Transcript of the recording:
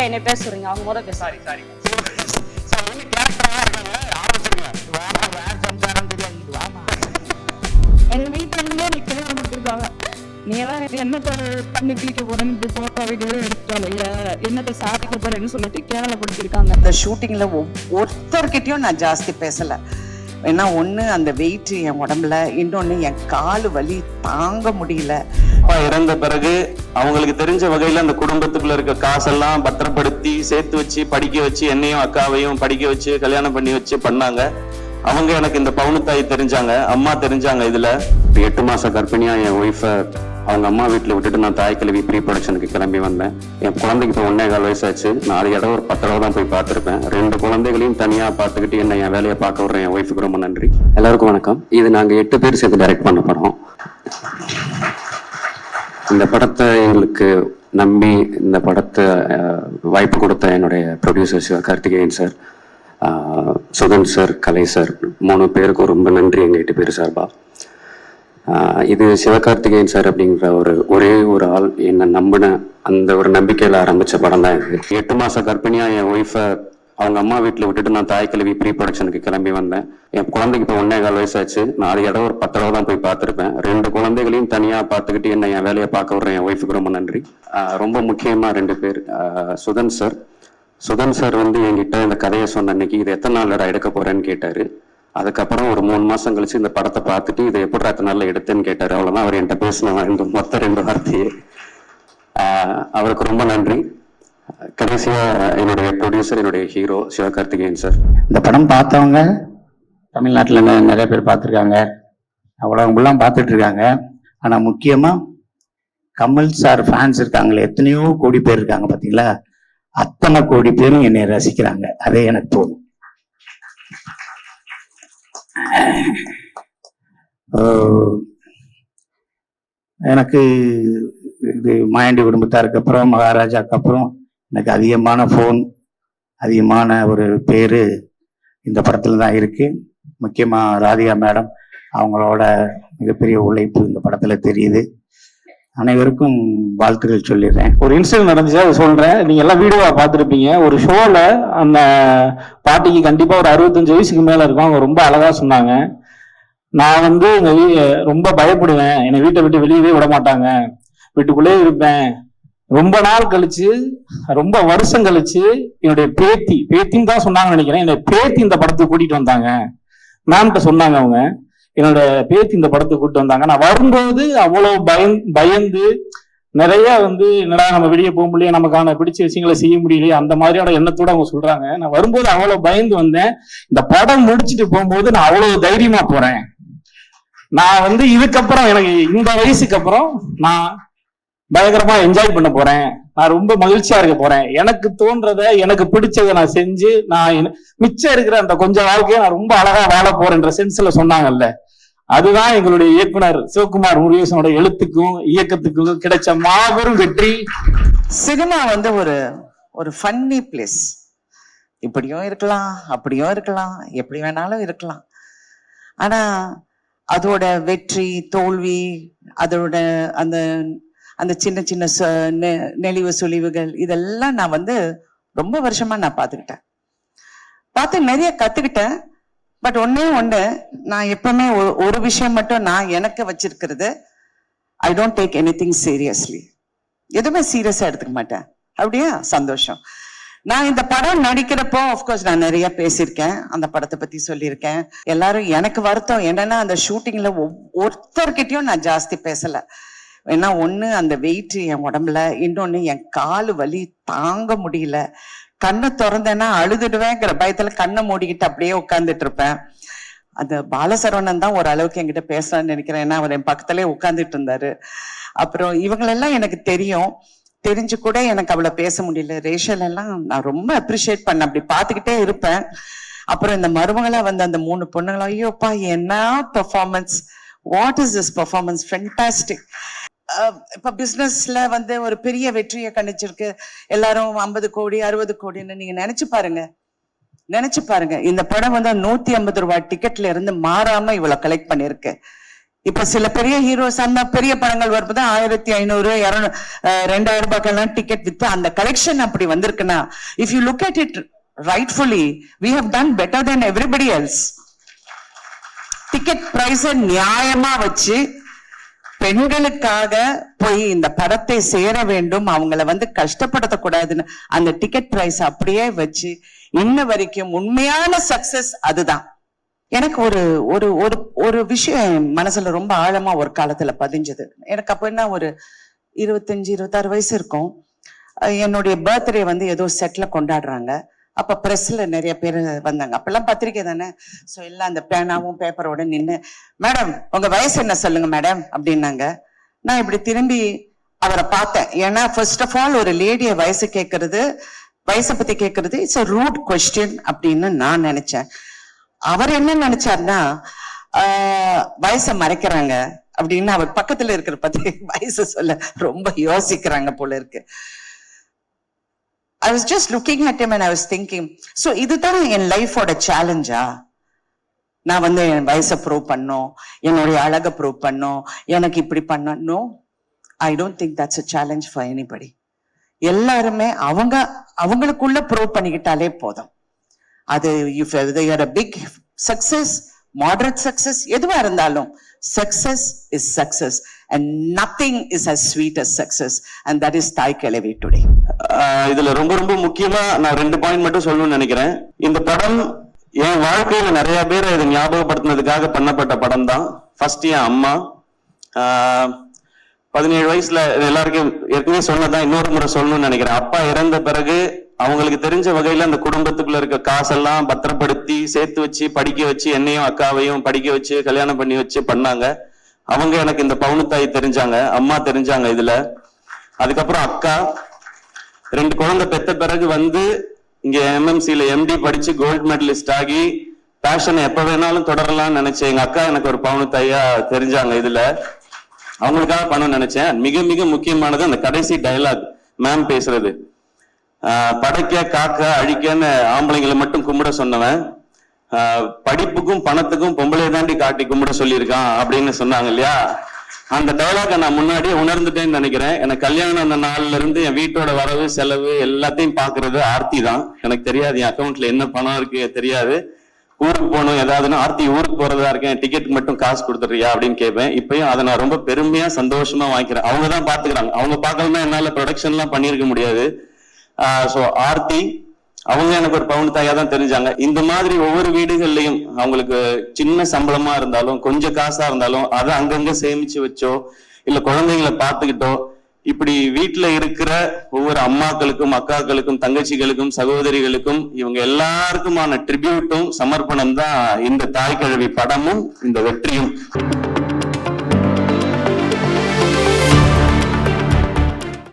ஏங்க என்னை பேச சொல்றீங்க? அவங்க முத பேச. சாரி சார், என்ன கேரக்டரா இருக்காங்க, ஆரம்பிச்சிருங்க. வாமா, வேற சம்சாரம் தெரியாது, வாமா. எங்க வீட்டுல இருந்தே நீ கல்யாணம் பண்ணிருக்காங்க. நீ எல்லாம் என்னத்தை பண்ணி கிளிக்க போறேன்னு போட்டோ வீடியோ எடுத்துட்டாலும் இல்ல என்னத்தை சாதிக்க போறேன்னு சொல்லிட்டு கேவலப்படுத்திருக்காங்க. இந்த ஷூட்டிங்ல ஒருத்தர்கிட்டயும் நான் ஜாஸ்தி பேசல. ஏன்னா ஒண்ணு அந்த வெயிட் என் உடம்புல, இன்னொன்னு என் காலு வலி தாங்க முடியல. அப்பா இறந்த பிறகு அவங்களுக்கு தெரிஞ்ச வகையில அந்த குடும்பத்துக்குள்ள இருக்க காசெல்லாம் பத்திரப்படுத்தி சேர்த்து வச்சு படிக்க வச்சு என்னையும் அக்காவையும் படிக்க வச்சு கல்யாணம் பண்ணி வச்சு பண்ணாங்க. அவங்க எனக்கு இந்த பவுனுத்தாய் தெரிஞ்சாங்க, அம்மா தெரிஞ்சாங்க. இதுல 8 மாச கர்ப்பிணியா என் ஒய்ஃபை அவங்க அம்மா வீட்டுல விட்டுட்டு நான் தாய் கல்வி ப்ரீ ப்ரொடக்ஷனுக்கு கிளம்பி வந்தேன். என் குழந்தைக்கு இப்போ 1.25 வயசாச்சு. நான் அது இடம் ஒரு 10 தடவை தான் போய் பார்த்துருப்பேன். 2 குழந்தைகளையும் தனியா பார்த்துக்கிட்டு என்ன என் வேலையை பார்க்க விடுறேன் என் ஒய்ஃபுக்கு ரொம்ப நன்றி. எல்லாருக்கும் வணக்கம். இது நாங்க 8 பேர் சேர்த்து டைரக்ட் பண்ண போறோம். இந்த படத்தை எங்களுக்கு நம்பி இந்த படத்தை வாய்ப்பு கொடுத்த என்னுடைய producer Sivakarthikeyan sir, Sudhan sir, Kalai sir, 3 பேருக்கும் ரொம்ப நன்றி எங்க 8 பேர் சார்பா. இது சிவகார்த்திகேயன் சார் அப்படிங்கிற ஒரே ஒரு ஆள் என்னை நம்பின அந்த ஒரு நம்பிக்கையில ஆரம்பிச்ச படம் தான் இது. 8 மாச கர்ப்பிணியா என் ஒய்ஃபை அவங்க அம்மா வீட்டுல விட்டுட்டு நான் தாய் கல்வி ப்ரீ ப்ரொடக்ஷனுக்கு கிளம்பி வந்தேன். என் குழந்தைக்கு இப்போ 1.25 வயசாச்சு. நான் அது இடம் ஒரு 10 தடவை தான் போய் பார்த்துருப்பேன். 2 குழந்தைகளையும் தனியா பார்த்துக்கிட்டு என்ன என் வேலையை பார்க்க விடுறேன் என் ஒய்ஃபுக்கு ரொம்ப நன்றி. ரொம்ப முக்கியமா 2 பேர், சுதன் சார் வந்து என்கிட்ட இந்த கதையை சொன்ன அன்னைக்கு இது எத்தனை நாள் எடுக்க போறேன்னு கேட்டாரு. அதுக்கப்புறம் ஒரு 3 மாசம் கழிச்சு இந்த படத்தை பார்த்துட்டு இதை எப்படி எத்தனை நாள்ல எடுத்தேன்னு கேட்டாரு. அவ்வளவுதான் அவர் என்கிட்ட பேசின இந்த மொத்த 2 வார்த்தையே. அவருக்கு ரொம்ப நன்றி. கடைசியா என்னுடைய ப்ரொடியூசர், என்னுடைய ஹீரோ சிவகார்த்திகேயன் சார். இந்த படம் பார்த்தவங்க தமிழ்நாட்டில் நிறைய பேர் பார்த்துருக்காங்க, உலகமெல்லாம் பார்த்துட்டு இருக்காங்க. ஆனா முக்கியமா கமல் சார் ஃபேன்ஸ் இருக்காங்களே, எத்தனையோ கோடி பேர் இருக்காங்க பார்த்தீங்களா, அத்தனை கோடி பேரும் என்னை ரசிக்கிறாங்க. அதே எனக்கு போதும். எனக்கு இது மாயாண்டி குடும்பத்தாருக்கு அப்புறம் மகாராஜாக்கு அப்புறம் எனக்கு அதிகமான ஃபோன், அதிகமான ஒரு பேரு இந்த படத்துல தான் இருக்கு. முக்கியமா ராதிகா மேடம், அவங்களோட மிகப்பெரிய உழைப்பு இந்த படத்துல தெரியுது. அனைவருக்கும் வாழ்த்துக்கள் சொல்லிடுறேன். ஒரு இன்சிடென்ட் நடந்துச்சு, அதை சொல்றேன். நீங்க எல்லாம் வீடியோவா பார்த்துருப்பீங்க. ஒரு ஷோல அந்த பாட்டிக்கு கண்டிப்பா ஒரு 65 வயசுக்கு மேல இருக்கும். அவங்க ரொம்ப அழகா சொன்னாங்க, நான் வந்து ரொம்ப பயப்படுவேன், என்னை வீட்டை விட்டு வெளியவே விட மாட்டாங்க, வீட்டுக்குள்ளே இருப்பேன். ரொம்ப நாள் கழிச்சு, ரொம்ப வருஷம் கழிச்சு என்னுடைய பேத்தின்னு தான் சொன்னாங்கன்னு நினைக்கிறேன், என்னுடைய பேத்தி இந்த படத்துக்கு கூட்டிட்டு வந்தாங்க. மேம்கிட்ட சொன்னாங்க அவங்க, என்னோட பேத்தி இந்த படத்துக்கு கூட்டிட்டு வந்தாங்க. நான் வரும்போது அவ்வளவு பயந்து நிறைய என்னடா நம்ம வெளியே போக முடியல, நமக்கான பிடிச்ச விஷயங்களை செய்ய முடியலையே, அந்த மாதிரியான எண்ணத்தோட அவங்க சொல்றாங்க. நான் வரும்போது அவ்வளவு பயந்து வந்தேன். இந்த படம் முடிச்சுட்டு போகும்போது நான் அவ்வளவு தைரியமா போறேன். நான் இதுக்கப்புறம் எனக்கு இந்த வயசுக்கு அப்புறம் நான் பயங்கரமா என்ஜாய் பண்ண போறேன். நான் ரொம்ப மகிழ்ச்சியா இருக்க போறேன். எனக்கு தோன்றத, எனக்கு பிடிச்சதை நான் செஞ்சு நான் மிச்சம் இருக்கிற அந்த கொஞ்சம் வாழ்க்கையை நான் ரொம்ப அழகா வாழ போறேன்ற சென்ஸ்ல சொன்னாங்கல்ல, அதுதான் எங்களுடைய இயக்குனர் சிவகுமார் முருகேசனோட எழுத்துக்கும் இயக்கத்துக்கும் கிடைச்ச மாபெரும் வெற்றி. சினிமா ஒரு ஃபன்னி பிளேஸ். இப்படியும் இருக்கலாம், அப்படியும் இருக்கலாம், எப்படி வேணாலும் இருக்கலாம். ஆனா அதோட வெற்றி தோல்வி, அதோட அந்த அந்த சின்ன சின்ன நெளிவு சுழிவுகள், இதெல்லாம் நான் ரொம்ப வருஷமா நான் பார்த்து நிறைய கத்துக்கிட்டேன். பட் ஒண்ணு நான் எப்பவுமே ஒரு விஷயம் மட்டும் நான் எனக்கு வச்சிருக்கிறது, I don't take anything seriously. எதுவுமே சீரியஸா எடுத்துக்க மாட்டேன். அப்படியா? சந்தோஷம். நான் இந்த படம் நடிக்கிறப்போ ஆஃப்கோர்ஸ் நான் நிறைய பேசியிருக்கேன், அந்த படத்தை பத்தி சொல்லியிருக்கேன். எல்லாரும் எனக்கு வருத்தம் என்னன்னா, அந்த ஷூட்டிங்ல ஒருத்தர்கிட்டயும் நான் ஜாஸ்தி பேசல. ஏன்னா ஒண்ணு அந்த வெயிட் என் உடம்புல, இன்னொன்னு என் காலு வலி தாங்க முடியல. கண்ணை திறந்தேன்னா அழுதுடுவேங்கிற பயத்துல கண்ணை மூடிக்கிட்டு அப்படியே உட்கார்ந்துட்டு இருப்பேன். அந்த பாலசரவணன் தான் ஓரளவுக்கு என்கிட்ட பேசுறான்னு நினைக்கிறேன், ஏன்னா அவர் என் பக்கத்திலே உட்கார்ந்துட்டு இருந்தாரு. அப்புறம் இவங்களெல்லாம் எனக்கு தெரிஞ்சு கூட எனக்கு அவ்வளவு பேச முடியல. ரேஷல் எல்லாம் நான் ரொம்ப அப்ரிஷியேட் பண்ண, அப்படி பார்த்துக்கிட்டே இருப்பேன். அப்புறம் இந்த மருமகளா அந்த 3 பொண்ணுங்களா, ஐயோப்பா என்ன performance, what is this performance, fantastic. இப்ப பிசினஸ்ல ஒரு பெரிய வெற்றியை கணிச்சிருக்கு. எல்லாரும் 50 கோடி 60 கோடின்னு நீங்க நினைச்சு பாருங்க. இந்த படம் 150 ரூபாய் டிக்கெட்ல இருந்து மாறாம இவ்வளவு கலெக்ட் பண்ணிருக்கு. இப்ப சில பெரிய ஹீரோஸ் அந்த பெரிய படங்கள் வரும்போது 1500 2000 ரூபாய்க்கெல்லாம் டிக்கெட் வித்து அந்த கலெக்ஷன் அப்படி வந்திருக்குன்னா, if you look at it rightfully we have done better than everybody else. Ticket price நியாயமா வச்சு பெண்களுக்காக போய் இந்த படத்தை சேர வேண்டும், அவங்கள கஷ்டப்படுத்தக்கூடாதுன்னு அந்த டிக்கெட் பிரைஸ் அப்படியே வச்சு இன்ன வரைக்கும் உண்மையான சக்சஸ் அதுதான். எனக்கு ஒரு ஒரு ஒரு ஒரு விஷயம் மனசுல ரொம்ப ஆழமா ஒரு காலத்துல பதிஞ்சது. எனக்கு அப்ப என்ன ஒரு 25-26 வயசு இருக்கும். என்னுடைய பர்த்டே ஏதோ செட்ல கொண்டாடுறாங்க. அப்ப பிரஸ்ல நிறைய பேர் வந்தாங்க. அப்பெல்லாம் பத்திரிக்கை தானே. சோ எல்லாம் அந்த பேனாவும் பேப்பரோட நின்னு, மேடம் உங்க வயசு என்ன சொல்லுங்க மேடம் அப்படின்னாங்க. நான் இப்படி திரும்பி அவரை பார்த்தேன். ஏன்னா ஃபர்ஸ்ட் ஆஃப் ஆல் ஒரு லேடிய வயசை பத்தி கேட்கறது இட்ஸ் a rude question அப்படின்னு நான் நினைச்சேன். அவர் என்ன நினைச்சாருன்னா, வயசை மறைக்கிறாங்க அப்படின்னு அவர் பக்கத்துல இருக்கிற பத்தி வயசு சொல்ல ரொம்ப யோசிக்கிறாங்க போல இருக்கு. I was just looking at him and I was thinking, so இதுதான் என் லைஃபோட சேலஞ்சா? நான் என் வயசை ப்ரூவ் பண்ணோம், என்னுடைய அழகை ப்ரூவ் பண்ணோம், எனக்கு இப்படி பண்ண. No, I don't think that's a challenge for anybody. எல்லாருமே அவங்களுக்குள்ள ப்ரூவ் பண்ணிக்கிட்டாலே போதும். அது if you're a big success, moderate success, எதுவா இருந்தாலும் success is success and nothing is as sweet as success, and that is Thai Kelavi today. இதுல ரொம்ப ரொம்ப முக்கியமா நான் 2 பாயிண்ட் மட்டும் சொல்லணும்னு நினைக்கிறேன். இந்த படம் என் வாழ்க்கையில நிறைய பேர் இதை ஞாபகப்படுத்தினதுக்காக பண்ணப்பட்ட படம் தான். ஃபர்ஸ்ட் என் அம்மா 17 வயசுல எல்லாருக்கும் ஏற்கனவே சொன்னதான் இன்னொரு முறை சொல்லணும்னு நினைக்கிறேன். அப்பா இறந்த பிறகு அவங்களுக்கு தெரிஞ்ச வகையில அந்த குடும்பத்துக்குள்ள இருக்க காசெல்லாம் பத்திரப்படுத்தி சேர்த்து வச்சு படிக்க வச்சு என்னையும் அக்காவையும் படிக்க வச்சு கல்யாணம் பண்ணி வச்சு பண்ணாங்க. அவங்க எனக்கு இந்த பவுனுத்தாய் தெரிஞ்சாங்க, அம்மா தெரிஞ்சாங்க இதுல. அதுக்கப்புறம் அக்கா 2 குழந்தை பெத்த பிறகு இங்க MMCல MD படிச்சு கோல்டு மெடலிஸ்ட் ஆகி பேஷனை எப்ப வேணாலும் தொடரலாம்னு நினைச்சேன். எங்க அக்கா எனக்கு ஒரு பவுனுத்தாயா தெரிஞ்சாங்க இதுல. அவங்களுக்காக பண்ண நினைச்சேன். மிக மிக முக்கியமானது அந்த கடைசி டயலாக் மேம் பேசுறது. படைக்க காக்க அழிக்கன்னு ஆம்பளைங்களை மட்டும் கும்பிட சொன்னவன் படிப்புக்கும் பணத்துக்கும் பொம்பளை தாண்டி காட்டி கும்பிட சொல்லியிருக்கான் அப்படின்னு சொன்னாங்க இல்லையா? அந்த டயலாக நான் முன்னாடியே உணர்ந்துட்டேன்னு நினைக்கிறேன். எனக்கு கல்யாணம் அந்த நாள்ல இருந்து என் வீட்டோட வரவு செலவு எல்லாத்தையும் பாக்குறது ஆர்த்தி தான். எனக்கு தெரியாது என் அக்கௌண்ட்ல என்ன பணம் இருக்கு தெரியாது. ஊருக்கு போகணும் ஏதாவதுன்னா, ஆர்த்தி ஊருக்கு போறதா இருக்கேன், டிக்கெட் மட்டும் காசு கொடுத்துறியா அப்படின்னு கேட்பேன். இப்பயும் அதை நான் ரொம்ப பெருமையா சந்தோஷமா வாங்கிக்கிறேன். அவங்க தான் பாத்துக்கிறாங்க. அவங்க பார்க்கலன்னா என்னால ப்ரொடக்ஷன் எல்லாம் பண்ணியிருக்க முடியாது. சோ ஆர்த்தி அவங்க எனக்கு ஒரு பவுன் தாயா தான் தெரிஞ்சாங்க. இந்த மாதிரி ஒவ்வொரு வீடுகள்லயும் அவங்களுக்கு சின்ன சம்பளமா இருந்தாலும் கொஞ்சம் காசா இருந்தாலும் அதை அங்கங்க சேமிச்சு வச்சோ இல்ல குழந்தைங்களை பார்த்துக்கிட்டோ இப்படி வீட்டுல இருக்கிற ஒவ்வொரு அம்மாக்களுக்கும் அக்காக்களுக்கும் தங்கச்சிகளுக்கும் சகோதரிகளுக்கும் இவங்க எல்லாருக்குமான ட்ரிபியூட்டும் சமர்ப்பணம் தான் இந்த தாய் கிழவி படமும் இந்த வெற்றியும்.